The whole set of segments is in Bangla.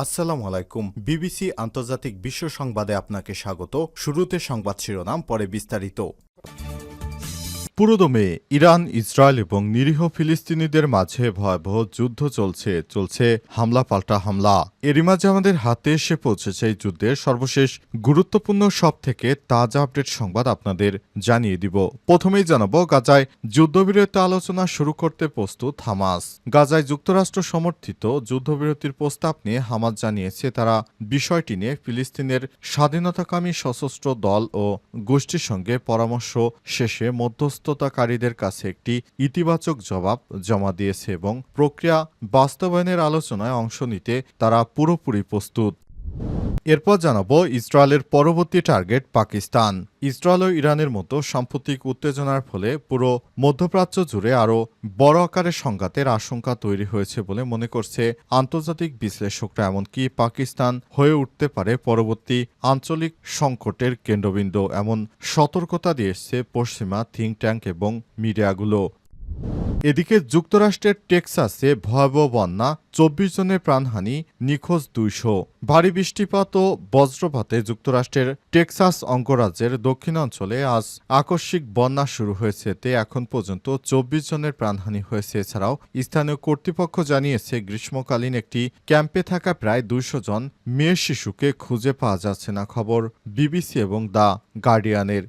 আসসালামু আলাইকুম। বিবিসি আন্তর্জাতিক বিশ্ব সংবাদে আপনাকে স্বাগত। শুরুতে সংবাদ শিরোনাম, পরে বিস্তারিত। পুরোদমে ইরান, ইসরায়েল এবং নিরীহ ফিলিস্তিনিদের মাঝে ভয়াবহ যুদ্ধ চলছে হামলা পাল্টা হামলা। এরই মাঝে আমাদের হাতে এসে পৌঁছেছে এই যুদ্ধের সর্বশেষ গুরুত্বপূর্ণ সব থেকে তাজা আপডেট সংবাদ আপনাদের জানিয়ে দিব। প্রথমেই জানাবো, গাজায় যুদ্ধবিরতি আলোচনা শুরু করতে প্রস্তুত হামাস। গাজায় যুক্তরাষ্ট্র সমর্থিত যুদ্ধবিরতির প্রস্তাব নিয়ে হামাস জানিয়েছে তারা বিষয়টি নিয়ে ফিলিস্তিনের স্বাধীনতাকামী সশস্ত্র দল ও গোষ্ঠীর সঙ্গে পরামর্শ শেষে মধ্যস্থতাকারীদের কাছে একটি ইতিবাচক জবাব জমা দিয়েছে এবং প্রক্রিয়া বাস্তবায়নের আলোচনায় অংশ নিতে তারা পুরোপুরি প্রস্তুত। এরপর জানাবো, ইসরায়েলের পরবর্তী টার্গেট পাকিস্তান। ইসরায়েল ও ইরানের মতো সাম্প্রতিক উত্তেজনার ফলে পুরো মধ্যপ্রাচ্য জুড়ে আরও বড় আকারের সংঘাতের আশঙ্কা তৈরি হয়েছে বলে মনে করছে আন্তর্জাতিক বিশ্লেষকরা। এমনকি পাকিস্তান হয়ে উঠতে পারে পরবর্তী আঞ্চলিক সংকটের কেন্দ্রবিন্দু, এমন সতর্কতা দিয়েছে পশ্চিমা থিঙ্ক ট্যাঙ্ক এবং মিডিয়াগুলো। এদিকে যুক্তরাষ্ট্রের টেক্সাসে ভয়াবহ বন্যা, 24 জনের প্রাণহানি, নিখোঁজ 200। ভারী বৃষ্টিপাত ও বজ্রপাতে যুক্তরাষ্ট্রের টেক্সাস অঙ্গরাজ্যের দক্ষিণাঞ্চলে আজ আকস্মিক বন্যা শুরু হয়েছে। এতে এখন পর্যন্ত 24 জনের প্রাণহানি হয়েছে। এছাড়াও স্থানীয় কর্তৃপক্ষ জানিয়েছে গ্রীষ্মকালীন একটি ক্যাম্পে থাকা প্রায় 200 জন মেয়ে শিশুকে খুঁজে পাওয়া যাচ্ছে না। খবর বিবিসি এবং দ্য গার্ডিয়ানের।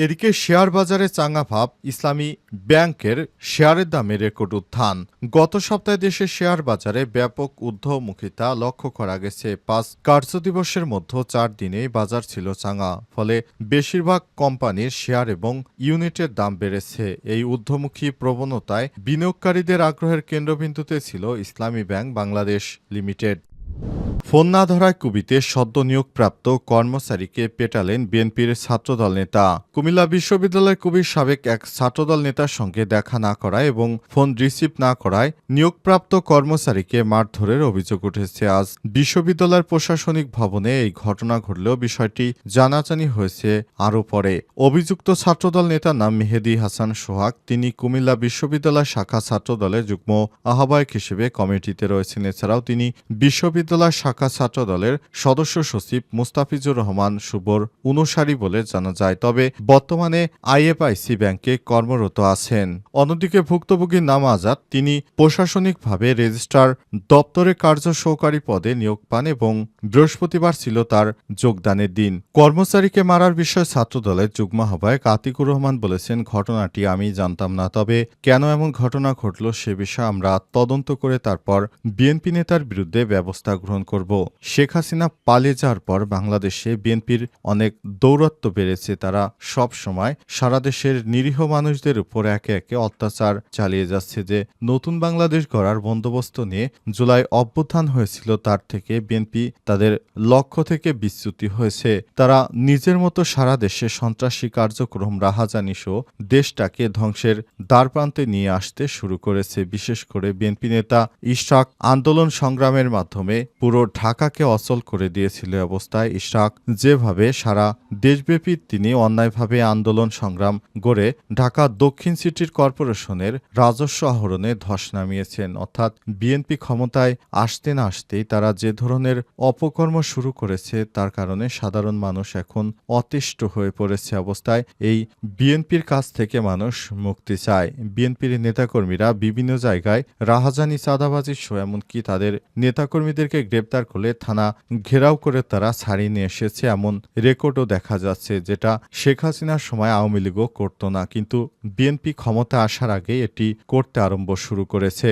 এদিকে শেয়ার বাজারে চাঙা ভাব, ইসলামী ব্যাংকের শেয়ারের দামে রেকর্ড উত্থান। গত সপ্তাহে দেশের শেয়ার বাজারে ব্যাপক ঊর্ধ্বমুখিতা লক্ষ্য করা গেছে। 5 কার্যদিবসের মধ্যে 4 দিনেই বাজার ছিল চাঙা। ফলে বেশিরভাগ কোম্পানির শেয়ার এবং ইউনিটের দাম বেড়েছে। এই ঊর্ধ্বমুখী প্রবণতায় বিনিয়োগকারীদের আগ্রহের কেন্দ্রবিন্দুতে ছিল ইসলামী ব্যাংক বাংলাদেশ লিমিটেড। ফোন না ধরায় কুবিতে সদ্য নিয়োগপ্রাপ্ত কর্মচারীকে পেটালেন বিএনপির ছাত্রদল নেতা। কুমিল্লা বিশ্ববিদ্যালয়ের কুবির সাবেক এক ছাত্রদল নেতার সঙ্গে দেখা না করায় এবং ফোন রিসিভ না করায় নিয়োগপ্রাপ্ত কর্মচারীকে মারধরের অভিযোগ উঠেছে। আজ বিশ্ববিদ্যালয়ের প্রশাসনিক ভবনে এই ঘটনা ঘটলেও বিষয়টি জানাজানি হয়েছে আরও পরে। অভিযুক্ত ছাত্রদল নেতার নাম মেহেদী হাসান সোহাগ। তিনি কুমিল্লা বিশ্ববিদ্যালয় শাখা ছাত্রদলের যুগ্ম আহ্বায়ক হিসেবে কমিটিতে রয়েছেন। এছাড়াও তিনি বিশ্ববিদ্যালয় শাখা ছাত্রদলের সদস্য সচিব মুস্তাফিজুর রহমান শুভর অনুসারী বলে জানা যায়। তবে বর্তমানে আইএফআইসি ব্যাংকে কর্মরত আছেন। অন্যদিকে ভুক্তভোগীর নাম আজাদ। তিনি প্রশাসনিকভাবে রেজিস্ট্রার দপ্তরে কার্য সহকারী পদে নিয়োগ পান এবং বৃহস্পতিবার ছিল তার যোগদানের দিন। কর্মচারীকে মারার বিষয়ে ছাত্রদলের যুগ্ম আহ্বায়ক আতিকুর রহমান বলেছেন, ঘটনাটি আমি জানতাম না, তবে কেন এমন ঘটনা ঘটল সে বিষয়ে আমরা তদন্ত করে তারপর বিএনপি নেতার বিরুদ্ধে ব্যবস্থা গ্রহণ করব। শেখ হাসিনা পালিয়ে যাওয়ার পর বাংলাদেশে বিএনপির অনেক দৌরাত্ম্য বেড়েছে। তারা সব সময় সারা দেশের নিরীহ মানুষদের উপর একে একে অত্যাচার চালিয়ে যাচ্ছে। যে নতুন বাংলাদেশ গড়ার বন্দোবস্ত নিয়ে জুলাই অভ্যুত্থান হয়েছিল, তার থেকে বিএনপি তাদের লক্ষ্য থেকে বিচ্যুতি হয়েছে। তারা নিজের মতো সারা দেশে সন্ত্রাসী কার্যক্রম, রাহাজানি সহ দেশটাকে ধ্বংসের দ্বারপ্রান্তে নিয়ে আসতে শুরু করেছে। বিশেষ করে বিএনপি নেতা ইশরাক আন্দোলন সংগ্রামের মাধ্যমে পুরো ঢাকাকে অচল করে দিয়েছিল। অবস্থায় ইশরাক যেভাবে সারা দেশব্যাপী তিনি অন্যায়ভাবে আন্দোলন সংগ্রাম গড়ে ঢাকা দক্ষিণ সিটির কর্পোরেশনের রাজস্ব আহরণে ধস নামিয়েছেন। অর্থাৎ বিএনপি ক্ষমতায় আসতে না আসতেই তারা যে ধরনের অপকর্ম শুরু করেছে, তার কারণে সাধারণ মানুষ এখন অতিষ্ঠ হয়ে পড়েছে। অবস্থায় এই বিএনপির কাছ থেকে মানুষ মুক্তি চায়। বিএনপির নেতাকর্মীরা বিভিন্ন জায়গায় রাহাজানি, চাঁদাবাজি সহ এমনকি তাদের নেতাকর্মীদেরকে গ্রেপ্তার করলে থানা ঘেরাও করে তারা ছাড়িয়ে নিয়ে এসেছে। এমন রেকর্ডও দেখা যাচ্ছে, যেটা শেখ হাসিনার সময় আওয়ামী লীগও করত না, কিন্তু বিএনপি ক্ষমতা আসার আগে এটি করতে আরম্ভ শুরু করেছে।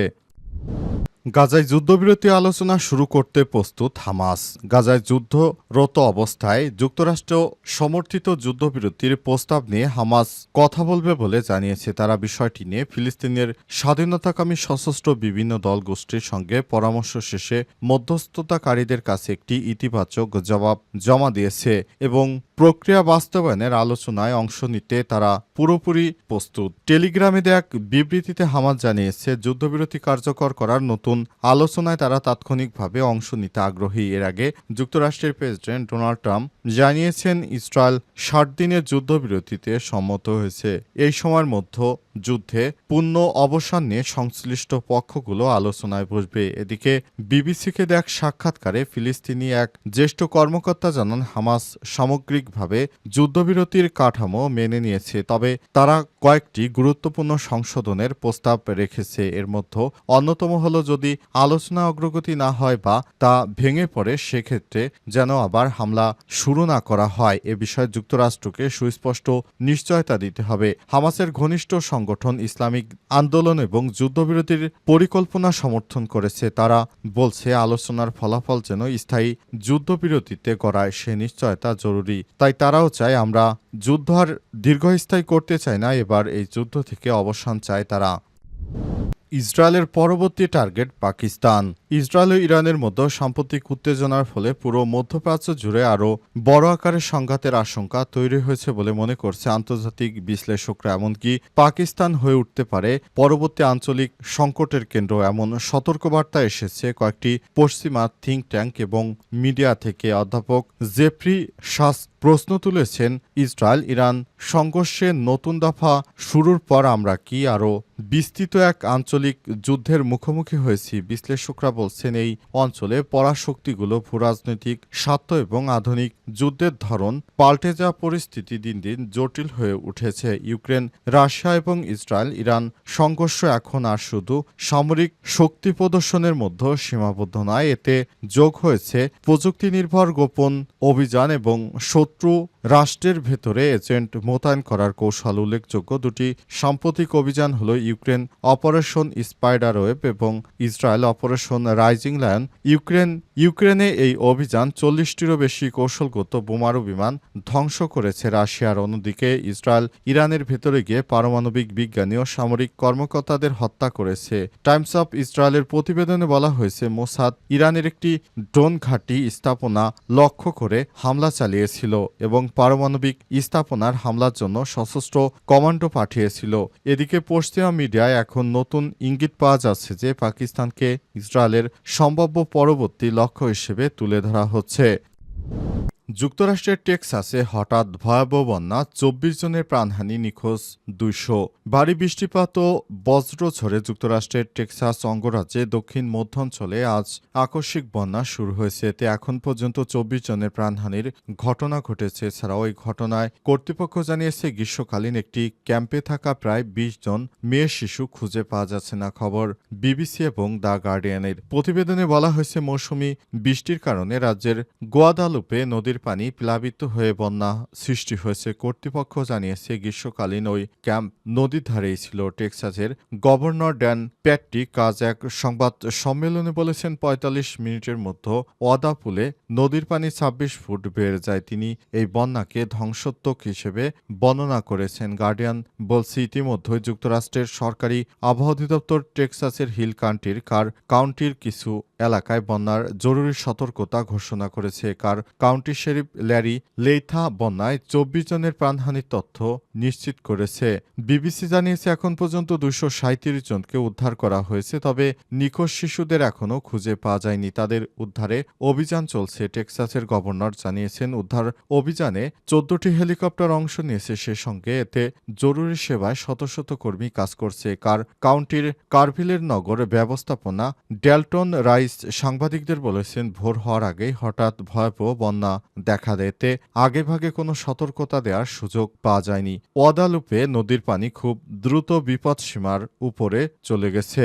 গাজায় যুদ্ধবিরতি আলোচনা শুরু করতে প্রস্তুত হামাস। গাজায় যুদ্ধরত অবস্থায় যুক্তরাষ্ট্র সমর্থিত যুদ্ধবিরতির প্রস্তাব নিয়ে হামাস কথা বলবে বলে জানিয়েছে। তারা বিষয়টি নিয়ে ফিলিস্তিনের স্বাধীনতাকামী সশস্ত্র বিভিন্ন দল গোষ্ঠীর সঙ্গে পরামর্শ শেষে মধ্যস্থতাকারীদের কাছে একটি ইতিবাচক জবাব জমা দিয়েছে এবং প্রক্রিয়া বাস্তবায়নের আলোচনায় অংশ নিতে তারা পুরোপুরি প্রস্তুত। টেলিগ্রামে দেয়া এক বিবৃতিতে হামাস জানিয়েছে, যুদ্ধবিরতি কার্যকর করার নতুন আলোচনায় তারা তাৎক্ষণিকভাবে অংশ নিতে আগ্রহী। এর আগে যুক্তরাষ্ট্রের প্রেসিডেন্ট ডোনাল্ড ট্রাম্প জানিয়েছেন, ইসরায়েল 60 দিনের যুদ্ধবিরতিতে সম্মত হয়েছে। এই সময়ের মধ্যে যুদ্ধে পূর্ণ অবসান নিয়ে সংশ্লিষ্ট পক্ষগুলো আলোচনায় বসবে। এদিকে বিবিসিকে দেয়া এক সাক্ষাৎকারে ফিলিস্তিনি এক জ্যেষ্ঠ কর্মকর্তা জানান, হামাস সামগ্রিকভাবে যুদ্ধবিরতির কাঠামো মেনে নিয়েছে, তবে তারা কয়েকটি গুরুত্বপূর্ণ সংশোধনের প্রস্তাব রেখেছে। এর মধ্যে অন্যতম হল, যদি আলোচনা অগ্রগতি না হয় বা তা ভেঙে পড়ে, সেক্ষেত্রে যেন আবার হামলা শুরু না করা হয়। এ বিষয়ে যুক্তরাষ্ট্রকে সুস্পষ্ট নিশ্চয়তা দিতে হবে। হামাসের ঘনিষ্ঠ সংগঠন ইসলামিক আন্দোলন এবং যুদ্ধবিরতির পরিকল্পনা সমর্থন করেছে। তারা বলছে, আলোচনার ফলাফল যেন স্থায়ী যুদ্ধবিরতিতে গড়ায়, সে নিশ্চয়তা জরুরি। তাই তারাও চায়, আমরা যুদ্ধ আর দীর্ঘস্থায়ী করতে চাই না, এবার এই যুদ্ধ থেকে অবসান চায় তারা। ইসরায়েলের পরবর্তী টার্গেট পাকিস্তান। ইসরায়েল ও ইরানের মধ্যে সাম্প্রতিক উত্তেজনার ফলে পুরো মধ্যপ্রাচ্য জুড়ে আরও বড় আকারের সংঘাতের আশঙ্কা তৈরি হয়েছে বলে মনে করছে আন্তর্জাতিক বিশ্লেষকরা। এমনকি পাকিস্তান হয়ে উঠতে পারে পরবর্তী আঞ্চলিক সংকটের কেন্দ্র, এমন সতর্কবার্তা এসেছে কয়েকটি পশ্চিমা থিঙ্ক ট্যাঙ্ক এবং মিডিয়া থেকে। অধ্যাপক জেফ্রি শাস প্রশ্ন তুলেছেন, ইসরায়েল ইরান সংঘর্ষে নতুন দফা শুরুর পর আমরা কি আরও বিস্তৃত এক আঞ্চলিক যুদ্ধের মুখোমুখি হয়েছি? বিশ্লেষকরা বলছেন, এই অঞ্চলে পরাশক্তিগুলো ভূরাজনৈতিক স্বার্থ এবং আধুনিক যুদ্ধের ধরন পাল্টে যাওয়া পরিস্থিতি দিন দিন জটিল হয়ে উঠেছে। ইউক্রেন, রাশিয়া এবং ইসরায়েল ইরান সংঘর্ষ এখন আর শুধু সামরিক শক্তি প্রদর্শনের মধ্যে সীমাবদ্ধ নয়, এতে যোগ হয়েছে প্রযুক্তি নির্ভর গোপন অভিযান এবং শত্রু রাষ্ট্রের ভেতরে এজেন্ট মোতায়েন করার কৌশল। উল্লেখযোগ্য দুটি সাম্প্রতিক অভিযান হল ইউক্রেন অপারেশন স্পাইডারওয়েব এবং ইসরায়েল অপারেশন রাইজিং লায়ন। ইউক্রেনে এই অভিযান 40টিরও বেশি কৌশলগত বোমারু বিমান ধ্বংস করেছে রাশিয়ার। অন্যদিকে ইসরায়েল ইরানের ভেতরে গিয়ে পারমাণবিক বিজ্ঞানী ও সামরিক কর্মকর্তাদের হত্যা করেছে। টাইমস অফ ইসরায়েলের প্রতিবেদনে বলা হয়েছে, মোসাদ ইরানের একটি ড্রোন ঘাঁটি স্থাপনা লক্ষ্য করে হামলা চালিয়েছিল এবং পারমাণবিক স্থাপনার হামলার জন্য সশস্ত্র কমান্ডো পাঠিয়েছিল। এদিকে পশ্চিমা মিডিয়ায় এখন নতুন ইঙ্গিত পাওয়া যাচ্ছে যে পাকিস্তানকে ইসরায়েলের সম্ভাব্য পরবর্তী লক্ষ্য হিসেবে তুলে ধরা হচ্ছে। যুক্তরাষ্ট্রের টেক্সাসে হঠাৎ ভয়াবহ বন্যা, 24 জনের প্রাণহানি, নিখোঁজ 200। ভারী বৃষ্টিপাত ও বজ্রঝড়ে যুক্তরাষ্ট্রের টেক্সাস অঙ্গরাজ্যে দক্ষিণ মধ্যাঞ্চলে আজ আকস্মিক বন্যা শুরু হয়েছে। এতে এখন পর্যন্ত 24 জনের প্রাণহানির ঘটনা ঘটেছে। এছাড়াও এই ঘটনায় কর্তৃপক্ষ জানিয়েছে, গ্রীষ্মকালীন একটি ক্যাম্পে থাকা প্রায় 20 জন মেয়ে শিশু খুঁজে পাওয়া যাচ্ছে না। খবর বিবিসি এবং দ্য গার্ডিয়ানের। প্রতিবেদনে বলা হয়েছে, মৌসুমি বৃষ্টির কারণে রাজ্যের গোয়াদালুপে নদীর পানি প্লাবিত হয়ে বন্যা সৃষ্টি হয়েছে। কর্তৃপক্ষ জানিয়েছে, গ্রীষ্মকালীন ওই ক্যাম্প নদীর ধারেই ছিল। টেক্সাসের গভর্নর ড্যান প্যাট্রিক আজ এক সংবাদ সম্মেলনে বলেছেন, 45 মিনিটের মধ্যে ওয়াদাপুলে নদীর পানি 26 ফুট বেড়ে যায়। তিনি এই বন্যাকে ধ্বংসাত্মক হিসেবে বর্ণনা করেছেন। গার্ডিয়ান বলছে, ইতিমধ্যেই যুক্তরাষ্ট্রের সরকারি আবহাওয়া অধিদপ্তর টেক্সাসের হিল কাউন্টির কিছু এলাকায় বন্যার জরুরি সতর্কতা ঘোষণা করেছে। কাউন্টি শেরিফ ল্যারি লেইথা বন্যায় 24 জনের প্রাণহানির তথ্য নিশ্চিত করেছে। বিবিসি জানিয়েছে, এখন পর্যন্ত 237 জনকে উদ্ধার করা হয়েছে, তবে নিখোঁজ শিশুদের এখনও খুঁজে পাওয়া যায়নি। তাদের উদ্ধারে অভিযান চলছে। টেক্সাসের গভর্নর জানিয়েছেন, উদ্ধার অভিযানে 14টি হেলিকপ্টার অংশ নিয়েছে। সে সঙ্গে এতে জরুরি সেবায় শত শত কর্মী কাজ করছে। কাউন্টির কারভিলের নগর ব্যবস্থাপনা ডেলটন রাইস সাংবাদিকদের বলেছেন, ভোর হওয়ার আগেই হঠাৎ ভয়াবহ বন্যা দেখা দেয়। এতে আগেভাগে কোনো সতর্কতা দেওয়ার সুযোগ পাওয়া যায়নি। ওয়াদালুপে নদীর পানি খুব দ্রুত বিপদসীমার উপরে চলে গেছে।